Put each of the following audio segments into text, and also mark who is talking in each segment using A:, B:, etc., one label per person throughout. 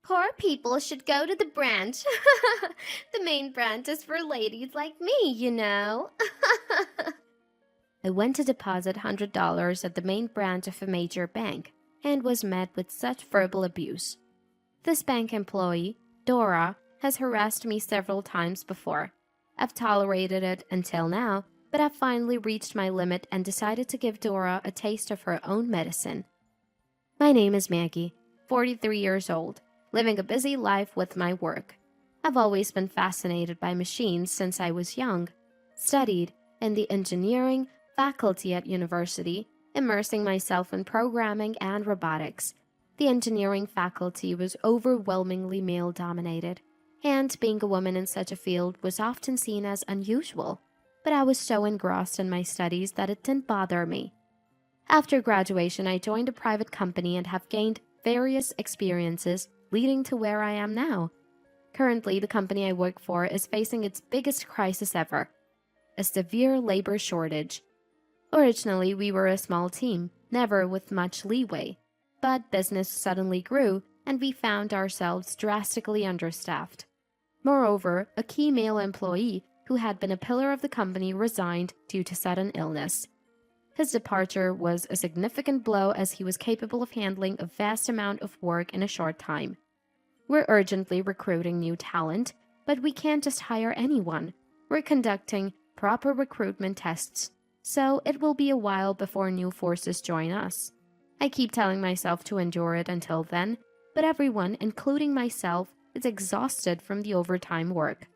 A: Poor people should go to the branch. The main branch is for ladies like me. I went to deposit $100 at the main branch of a major bank and was met with such verbal abuse. This bank employee, Dora, has harassed me several times before. I've tolerated it until now, but I've finally reached my limit and decided to give Dora a taste of her own medicine. My name is Maggie, 43 years old, living a busy life with my work. I've always been fascinated by machines since I was young, studied in the engineering faculty at university, immersing myself in programming and robotics. The engineering faculty was overwhelmingly male-dominated, and being a woman in such a field was often seen as unusual, but I was so engrossed in my studies that it didn't bother me. After graduation, I joined a private company and have gained various experiences leading to where I am now. Currently, the company I work for is facing its biggest crisis ever, a severe labor shortage. Originally, we were a small team, never with much leeway, but business suddenly grew and we found ourselves drastically understaffed. Moreover, a key male employee who had been a pillar of the company resigned due to sudden illness. His departure was a significant blow as he was capable of handling a vast amount of work in a short time. We're urgently recruiting new talent, but we can't just hire anyone. We're conducting proper recruitment tests, so it will be a while before new forces join us. I keep telling myself to endure it until then, but everyone, including myself, is exhausted from the overtime work.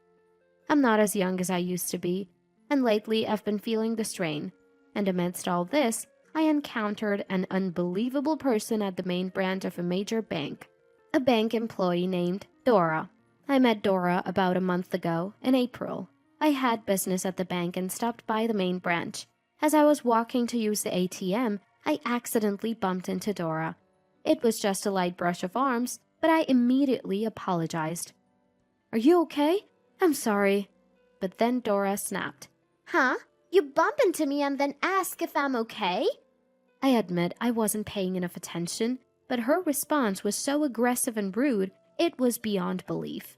A: I'm not as young as I used to be, and lately I've been feeling the strain. And amidst all this, I encountered an unbelievable person at the main branch of a major bank, a bank employee named Dora. I met Dora about a month ago, in April. I had business at the bank and stopped by the main branch. As I was walking to use the ATM, I accidentally bumped into Dora. It was just a light brush of arms, but I immediately apologized. "Are you okay? I'm sorry." But then Dora snapped. "Huh? You bump into me and then ask if I'm okay?" I admit I wasn't paying enough attention, but her response was so aggressive and rude, it was beyond belief.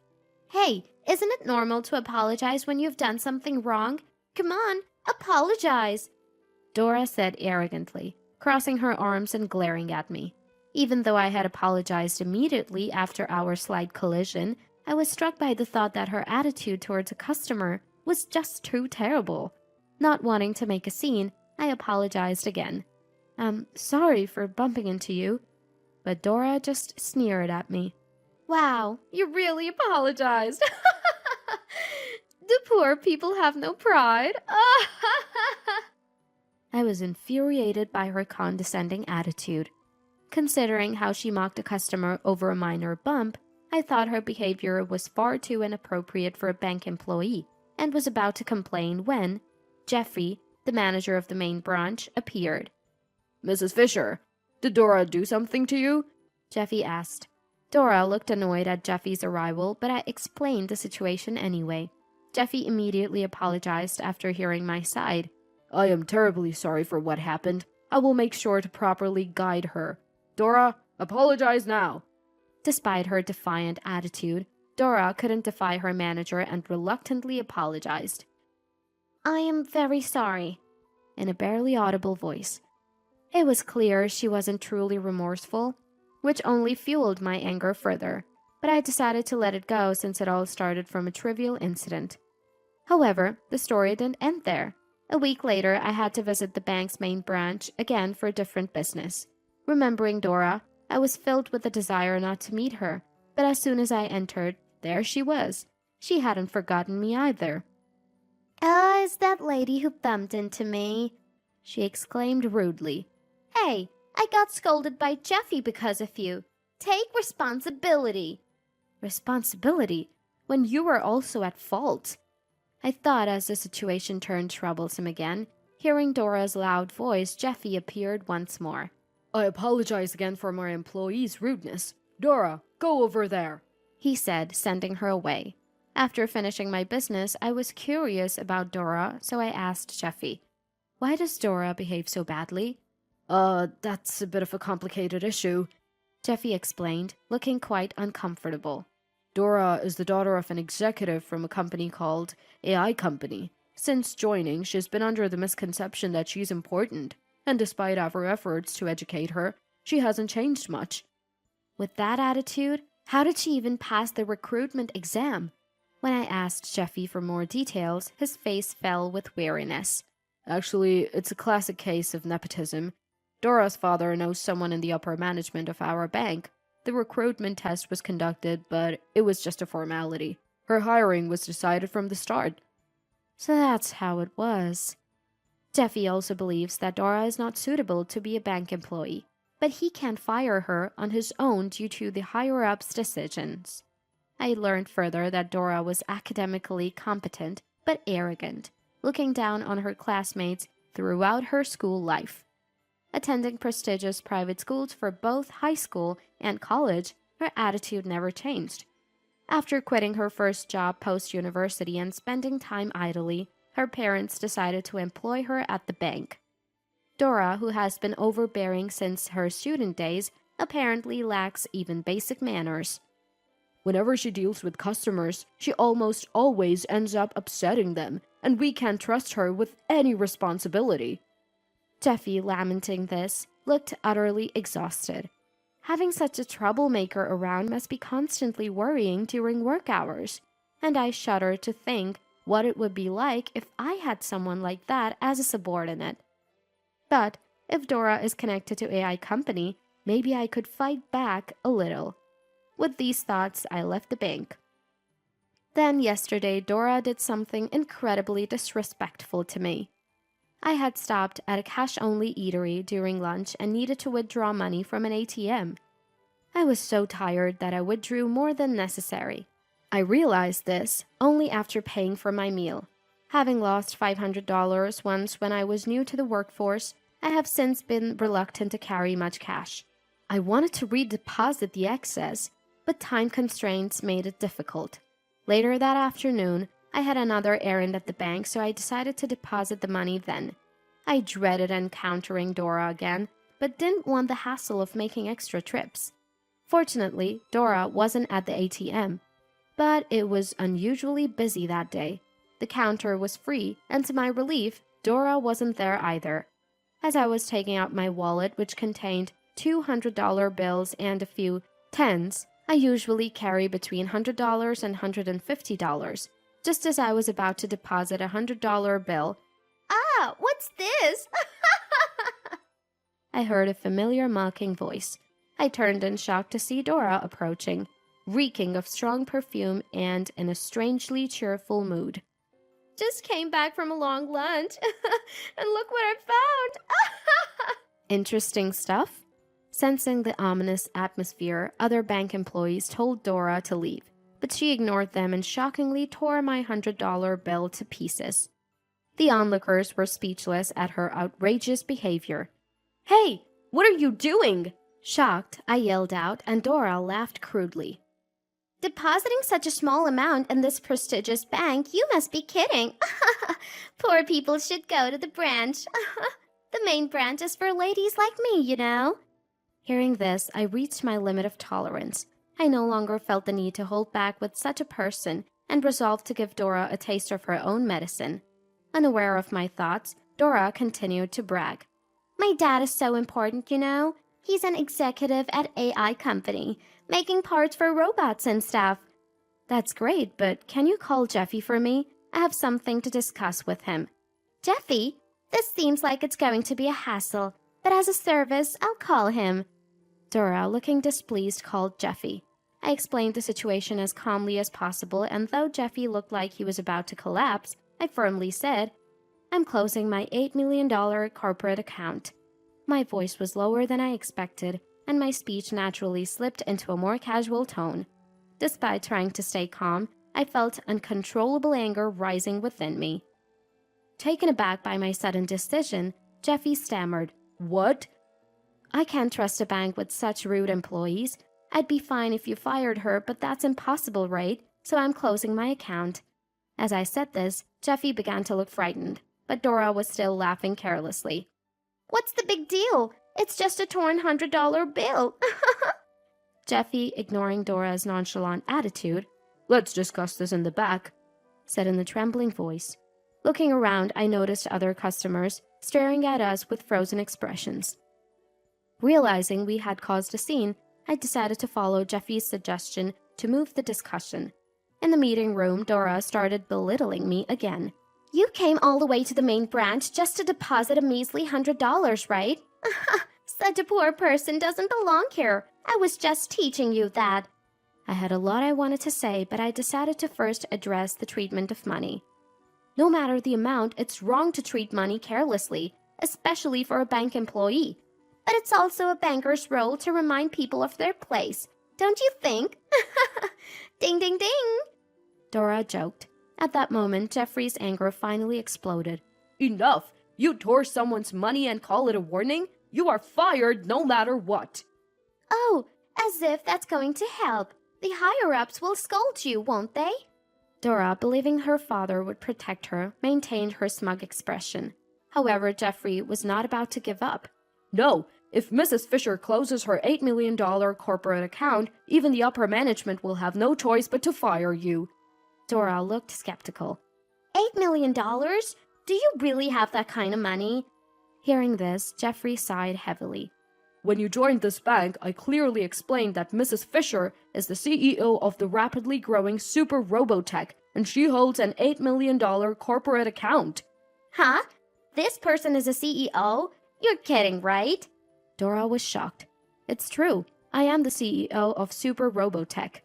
A: "Hey, isn't it normal to apologize when you've done something wrong? Come on, apologize," Dora said arrogantly, crossing her arms and glaring at me. Even though I had apologized immediately after our slight collision, I was struck by the thought that her attitude towards a customer was just too terrible. Not wanting to make a scene, I apologized again. "I'm sorry for bumping into you," but Dora just sneered at me. "Wow, you really apologized." "The poor people have no pride." I was infuriated by her condescending attitude. Considering how she mocked a customer over a minor bump, I thought her behavior was far too inappropriate for a bank employee, and was about to complain when Jeffrey, the manager of the main branch, appeared.
B: "Mrs. Fisher, did Dora do something to you?"
A: Jeffy asked. Dora looked annoyed at Jeffy's arrival, but I explained the situation anyway. Jeffy immediately apologized after hearing my side.
B: "I am terribly sorry for what happened. I will make sure to properly guide her. Dora, apologize now."
A: Despite her defiant attitude, Dora couldn't defy her manager and reluctantly apologized. "I am very sorry," in a barely audible voice. It was clear she wasn't truly remorseful, which only fueled my anger further, but I decided to let it go since it all started from a trivial incident. However, the story didn't end there. A week later, I had to visit the bank's main branch again for a different business. Remembering Dora, I was filled with a desire not to meet her, but as soon as I entered, there she was. She hadn't forgotten me either. It's that lady who bumped into me," she exclaimed rudely. "Hey, I got scolded by Jeffy because of you. Take responsibility." "Responsibility? When you were also at fault?" I thought as the situation turned troublesome again. Hearing Dora's loud voice, Jeffy appeared once more.
B: "I apologize again for my employee's rudeness. Dora, go over there,"
A: he said, sending her away. After finishing my business, I was curious about Dora, so I asked Jeffy, "Why does Dora behave so badly?"
B: That's a bit of a complicated issue," Jeffy explained, looking quite uncomfortable. Dora is the daughter of an executive from a company called AI Company. Since joining, she's been under the misconception that she's important, and despite our efforts to educate her, she hasn't changed much.
A: With that attitude, how did she even pass the recruitment exam? When I asked Jeffy for more details, his face fell with weariness.
B: Actually, it's a classic case of nepotism. Dora's father knows someone in the upper management of our bank. The recruitment test was conducted, but it was just a formality. Her hiring was decided from the start.
A: So that's how it was. Jeffy also believes that Dora is not suitable to be a bank employee, but he can't fire her on his own due to the higher-ups' decisions. I learned further that Dora was academically competent but arrogant, looking down on her classmates throughout her school life. Attending prestigious private schools for both high school and college, her attitude never changed. After quitting her first job post-university and spending time idly, her parents decided to employ her at the bank. Dora, who has been overbearing since her student days, apparently lacks even basic manners.
B: Whenever she deals with customers, she almost always ends up upsetting them, and we can't trust her with any responsibility.
A: Jeffy, lamenting this, looked utterly exhausted. Having such a troublemaker around must be constantly worrying during work hours, and I shudder to think what it would be like if I had someone like that as a subordinate. But if Dora is connected to AI Company, maybe I could fight back a little. With these thoughts, I left the bank. Then yesterday, Dora did something incredibly disrespectful to me. I had stopped at a cash-only eatery during lunch and needed to withdraw money from an ATM. I was so tired that I withdrew more than necessary. I realized this only after paying for my meal. Having lost $500 once when I was new to the workforce, I have since been reluctant to carry much cash. I wanted to redeposit the excess, but time constraints made it difficult. Later that afternoon, I had another errand at the bank, so I decided to deposit the money then. I dreaded encountering Dora again, but didn't want the hassle of making extra trips. Fortunately, Dora wasn't at the ATM, but it was unusually busy that day. The counter was free, and to my relief, Dora wasn't there either. As I was taking out my wallet, which contained $200 bills and a few tens, I usually carry between $100 and $150. Just as I was about to deposit a $100 bill, "Ah, what's this?" I heard a familiar mocking voice. I turned in shock to see Dora approaching, reeking of strong perfume and in a strangely cheerful mood. "Just came back from a long lunch, and look what I found!" Interesting stuff? Sensing the ominous atmosphere, other bank employees told Dora to leave, but she ignored them and shockingly tore my $100 bill to pieces. The onlookers were speechless at her outrageous behavior. "Hey, what are you doing?" Shocked, I yelled out, and Dora laughed crudely. "Depositing such a small amount in this prestigious bank, you must be kidding. Poor people should go to the branch. The main branch is for ladies like me, you know." Hearing this, I reached my limit of tolerance. I no longer felt the need to hold back with such a person and resolved to give Dora a taste of her own medicine. Unaware of my thoughts, Dora continued to brag. "My dad is so important, you know. He's an executive at AI Company, making parts for robots and stuff." "That's great, but can you call Jeffy for me? I have something to discuss with him." "Jeffy? This seems like it's going to be a hassle, but as a service, I'll call him." Dora, looking displeased, called Jeffy. I explained the situation as calmly as possible, and though Jeffy looked like he was about to collapse, I firmly said, "I'm closing my $8 million corporate account." My voice was lower than I expected, and my speech naturally slipped into a more casual tone. Despite trying to stay calm, I felt uncontrollable anger rising within me. Taken aback by my sudden decision, Jeffy stammered, "What?" "I can't trust a bank with such rude employees. I'd be fine if you fired her, but that's impossible, right? So I'm closing my account." As I said this, Jeffy began to look frightened, but Dora was still laughing carelessly. "What's the big deal? It's just a torn $100 bill." Jeffy, ignoring Dora's nonchalant attitude,
B: Let's discuss this in the back.
A: said in a trembling voice. Looking around, I noticed other customers staring at us with frozen expressions. Realizing we had caused a scene, I decided to follow Jeffy's suggestion to move the discussion. In the meeting room, Dora started belittling me again. You came all the way to the main branch just to deposit a measly $100, right? Such a poor person doesn't belong here. I was just teaching you that. I had a lot I wanted to say, but I decided to first address the treatment of money. No matter the amount, it's wrong to treat money carelessly, especially for a bank employee. But it's also a banker's role to remind people of their place. Don't you think? Ding, ding, ding! Dora joked. At that moment, Jeffrey's anger finally exploded.
B: Enough! You tore someone's money and call it a warning? You are fired no matter what.
A: Oh, as if that's going to help. The higher-ups will scold you, won't they? Dora, believing her father would protect her, maintained her smug expression. However, Jeffrey was not about to give up.
B: No, if Mrs. Fisher closes her $8 million corporate account, even the upper management will have no choice but to fire you.
A: Dora looked skeptical. $8 million? Do you really have that kind of money? Hearing this, Jeffrey sighed heavily.
B: When you joined this bank, I clearly explained that Mrs. Fisher is the CEO of the rapidly growing Super Robotech, and she holds an $8 million corporate account.
A: Huh? This person is a CEO? You're kidding, right?
B: Dora was shocked. It's true. I am the CEO of Super Robotech.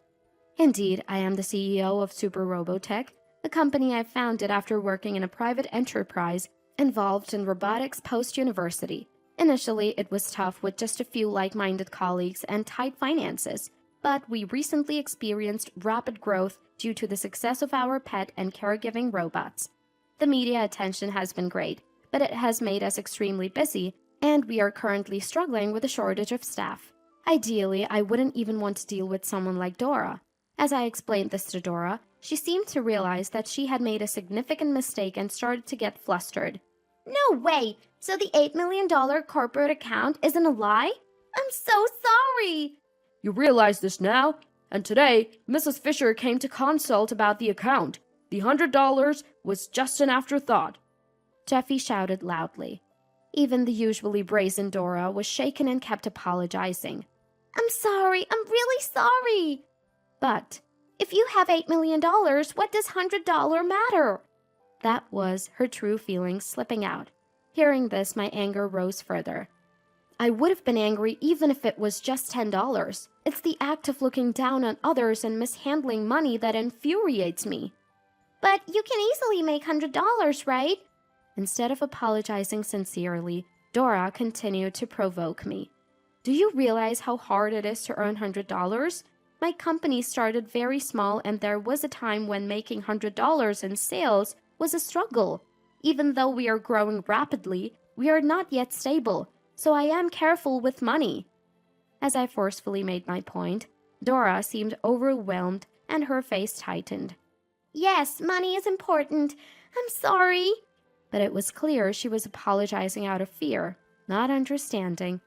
A: Indeed, I am the CEO of Super Robotech, the company I founded after working in a private enterprise involved in robotics post-university. Initially, it was tough with just a few like-minded colleagues and tight finances, but we recently experienced rapid growth due to the success of our pet and caregiving robots. The media attention has been great, but it has made us extremely busy, and we are currently struggling with a shortage of staff. Ideally, I wouldn't even want to deal with someone like Dora. As I explained this to Dora, she seemed to realize that she had made a significant mistake and started to get flustered. No way! So the $8 million corporate account isn't a lie? I'm so sorry!
B: You realize this now? And today, Mrs. Fisher came to consult about the account. The $100 was just an afterthought.
A: Jeffy shouted loudly. Even the usually brazen Dora was shaken and kept apologizing. I'm sorry, I'm really sorry! But, if you have $8 million, what does $100 matter? That was her true feelings slipping out. Hearing this, my anger rose further. I would have been angry even if it was just $10. It's the act of looking down on others and mishandling money that infuriates me. But you can easily make $100, right? Instead of apologizing sincerely, Dora continued to provoke me. Do you realize how hard it is to earn $100? My company started very small, and there was a time when making $100 in sales was a struggle. Even though we are growing rapidly, we are not yet stable, so I am careful with money. As I forcefully made my point, Dora seemed overwhelmed and her face tightened. Yes, money is important. I'm sorry. But it was clear she was apologizing out of fear, not understanding.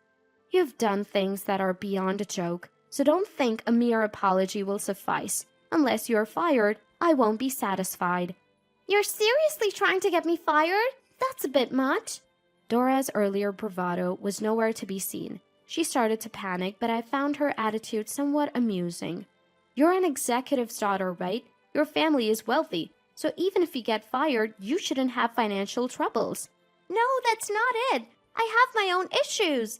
A: You've done things that are beyond a joke, so don't think a mere apology will suffice. Unless you're fired, I won't be satisfied. You're seriously trying to get me fired? That's a bit much. Dora's earlier bravado was nowhere to be seen. She started to panic, but I found her attitude somewhat amusing. You're an executive's daughter, right? Your family is wealthy, so even if you get fired, you shouldn't have financial troubles. No, that's not it. I have my own issues.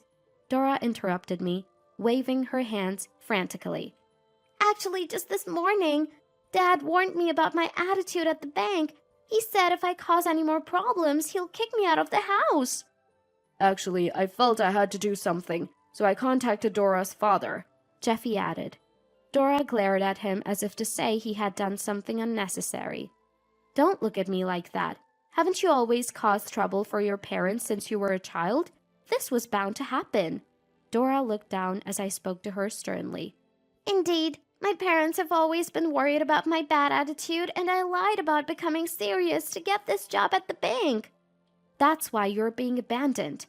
A: Dora interrupted me, waving her hands frantically. Actually, just this morning, Dad warned me about my attitude at the bank. He said if I cause any more problems, he'll kick me out of the house.
B: Actually, I felt I had to do something, so I contacted Dora's father,
A: Jeffy added. Dora glared at him as if to say he had done something unnecessary. Don't look at me like that. Haven't you always caused trouble for your parents since you were a child? This was bound to happen. Dora looked down as I spoke to her sternly. Indeed, my parents have always been worried about my bad attitude, and I lied about becoming serious to get this job at the bank. That's why you're being abandoned.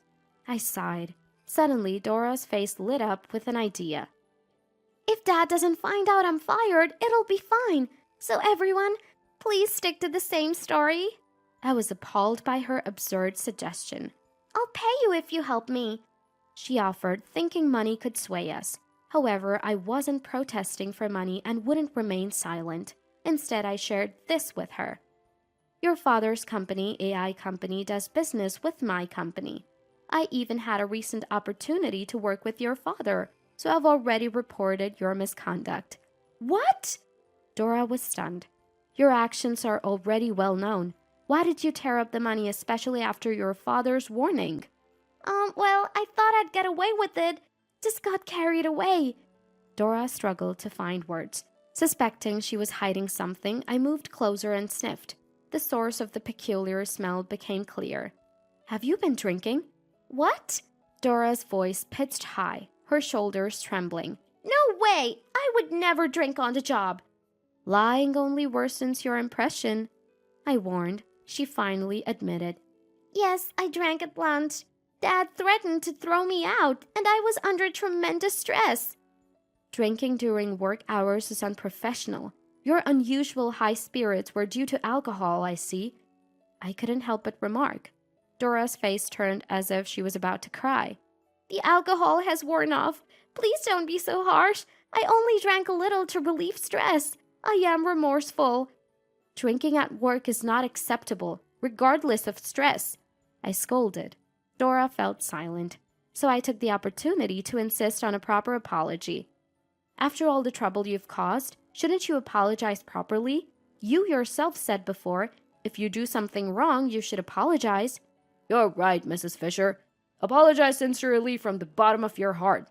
A: I sighed. Suddenly, Dora's face lit up with an idea. If Dad doesn't find out I'm fired, it'll be fine. So everyone, please stick to the same story.
B: I was appalled by her absurd suggestion.
A: I'll pay you if you help me,
B: she offered, thinking money could sway us. However, I wasn't protesting for money and wouldn't remain silent. Instead, I shared this with her. Your father's company, AI Company, does business with my company. I even had a recent opportunity to work with your father, so I've already reported your misconduct.
A: What?
B: Dora was stunned. Your actions are already well known. Why did you tear up the money, especially after your father's warning?
A: Well, I thought I'd get away with it. Just got carried away.
B: Dora struggled to find words. Suspecting she was hiding something, I moved closer and sniffed. The source of the peculiar smell became clear. Have you been drinking?
A: What?
B: Dora's voice pitched high, her shoulders trembling.
A: No way! I would never drink on the job.
B: Lying only worsens your impression, I warned. She finally admitted.
A: Yes, I drank at lunch. Dad threatened to throw me out, and I was under tremendous stress.
B: Drinking during work hours is unprofessional. Your unusual high spirits were due to alcohol, I see. I couldn't help but remark. Dora's face turned as if she was about to cry.
A: The alcohol has worn off. Please don't be so harsh. I only drank a little to relieve stress. I am remorseful.
B: Drinking at work is not acceptable, regardless of stress, I scolded. Dora felt silent, so I took the opportunity to insist on a proper apology. After all the trouble you've caused, shouldn't you apologize properly? You yourself said before, if you do something wrong, you should apologize. You're right, Mrs. Fisher. Apologize sincerely from the bottom of your heart.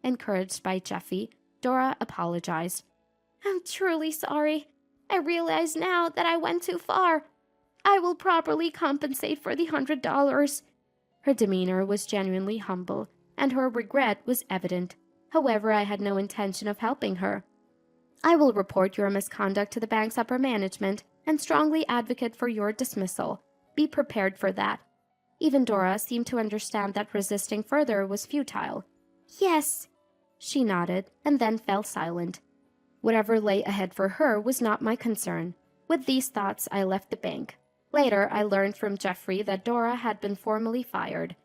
B: Encouraged by Jeffy, Dora apologized.
A: I'm truly sorry. I realize now that I went too far. I will properly compensate for the $100.
B: Her demeanor was genuinely humble, and her regret was evident. However, I had no intention of helping her. I will report your misconduct to the bank's upper management and strongly advocate for your dismissal. Be prepared for that. Even Dora seemed to understand that resisting further was futile.
A: Yes,
B: she nodded and then fell silent. Whatever lay ahead for her was not my concern. With these thoughts, I left the bank. Later, I learned from Jeffrey that Dora had been formally fired.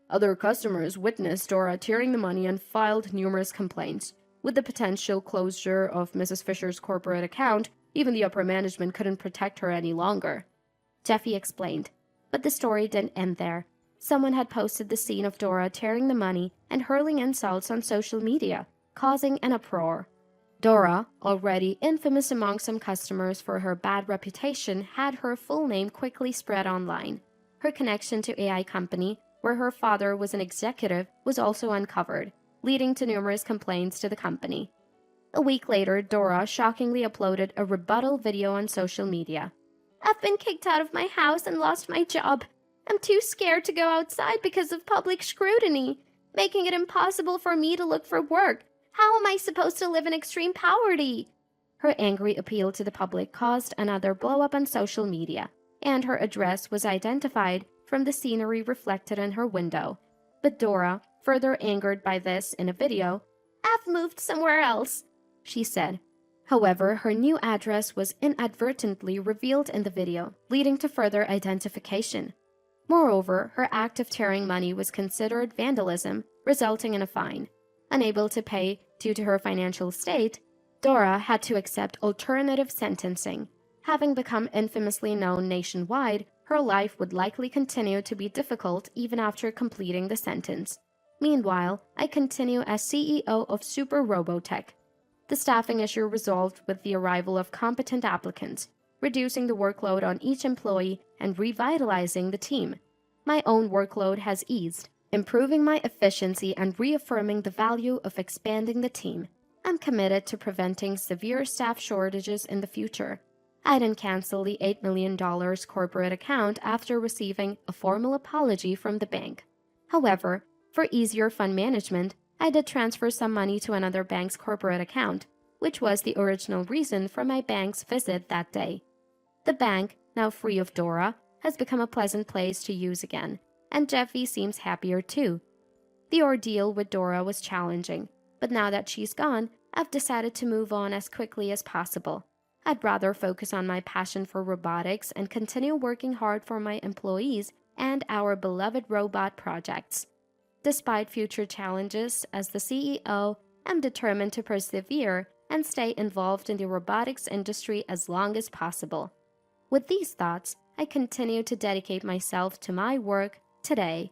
B: Other customers witnessed Dora tearing the money and filed numerous complaints. With the potential closure of Mrs. Fisher's corporate account, even the upper management couldn't protect her any longer. Jeffy explained. But the story didn't end there. Someone had posted the scene of Dora tearing the money and hurling insults on social media, causing an uproar. Dora, already infamous among some customers for her bad reputation, had her full name quickly spread online. Her connection to AI Company, where her father was an executive, was also uncovered, leading to numerous complaints to the company. A week later, Dora shockingly uploaded a rebuttal video on social media.
A: I've been kicked out of my house and lost my job. I'm too scared to go outside because of public scrutiny, making it impossible for me to look for work. How am I supposed to live in extreme poverty?
B: Her angry appeal to the public caused another blow-up on social media, and her address was identified from the scenery reflected in her window. But Dora, further angered by this in a video,
A: I've moved somewhere else,
B: she said. However, her new address was inadvertently revealed in the video, leading to further identification. Moreover, her act of tearing money was considered vandalism, resulting in a fine. Unable to pay due to her financial state, Dora had to accept alternative sentencing. Having become infamously known nationwide, her life would likely continue to be difficult even after completing the sentence. Meanwhile, I continue as CEO of Super Robotech. The staffing issue resolved with the arrival of competent applicants, reducing the workload on each employee and revitalizing the team. My own workload has eased, improving my efficiency and reaffirming the value of expanding the team. I'm committed to preventing severe staff shortages in the future. I didn't cancel the $8 million corporate account after receiving a formal apology from the bank. However, for easier fund management, I did transfer some money to another bank's corporate account, which was the original reason for my bank's visit that day. The bank, now free of Dora, has become a pleasant place to use again, and Jeffy seems happier too. The ordeal with Dora was challenging, but now that she's gone,
A: I've decided to move on as quickly as possible. I'd rather focus on my passion for robotics and continue working hard for my employees and our beloved robot projects. Despite future challenges, as the CEO, I'm determined to persevere and stay involved in the robotics industry as long as possible. With these thoughts, I continue to dedicate myself to my work today